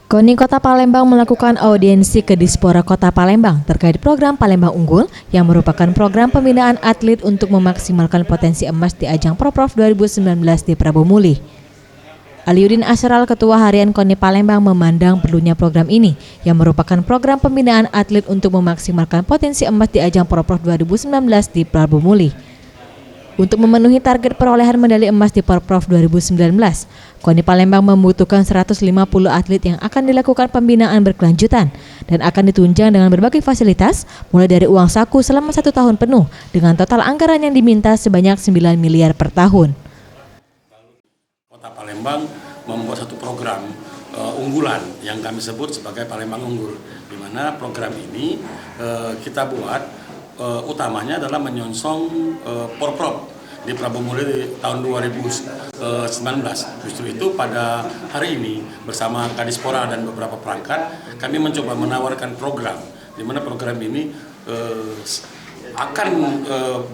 KONI Kota Palembang melakukan audiensi ke Dispora Kota Palembang terkait program Palembang Unggul yang merupakan program pembinaan atlet untuk memaksimalkan potensi emas di ajang Proprov 2019 di Prabu Muli. Aliudin Asral, Ketua Harian KONI Palembang, memandang perlunya program ini yang merupakan program pembinaan atlet untuk memaksimalkan potensi emas di ajang Proprov 2019 di Prabu Muli. Untuk memenuhi target perolehan medali emas di Proprov 2019, KONI Palembang membutuhkan 150 atlet yang akan dilakukan pembinaan berkelanjutan dan akan ditunjang dengan berbagai fasilitas, mulai dari uang saku selama 1 tahun penuh dengan total anggaran yang diminta sebanyak 9 miliar per tahun. Kota Palembang membuat satu program unggulan yang kami sebut sebagai Palembang Unggul, di mana program ini kita buat utamanya adalah menyongsong Proprov di Prabu Muli di tahun 2019. Justru itu pada hari ini bersama Kadispora dan beberapa perangkat kami mencoba menawarkan program, di mana program ini akan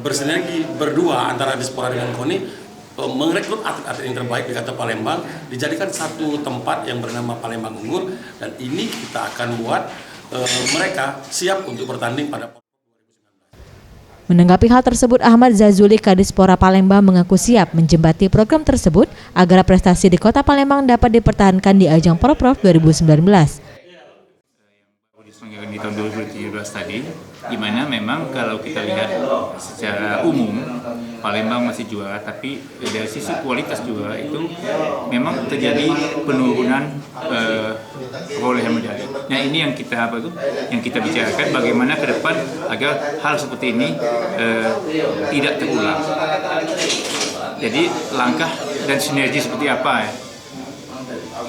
bersinergi berdua antara Dispora dengan KONI, merekrut atlet-atlet yang terbaik di Kota Palembang, dijadikan satu tempat yang bernama Palembang Unggul, dan ini kita akan buat mereka siap untuk bertanding pada. Menanggapi hal tersebut, Ahmad Zazuli, Kadispora Palembang, mengaku siap menjembati program tersebut agar prestasi di Kota Palembang dapat dipertahankan di ajang Proprov 2019. Di tahun 2017 tadi, di mana memang kalau kita lihat secara umum Palembang masih juara, tapi dari sisi kualitas juga itu memang terjadi penurunan perolehan medali. Nah, ini yang kita bicarakan bagaimana ke depan agar hal seperti ini tidak terulang. Jadi langkah dan sinergi seperti apa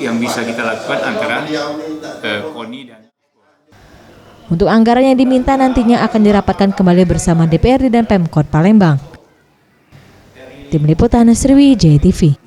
yang bisa kita lakukan antara KONI dan. Untuk anggaran yang diminta nantinya akan dirapatkan kembali bersama DPRD dan Pemkot Palembang. Tim Liputan Sriwijaya TV.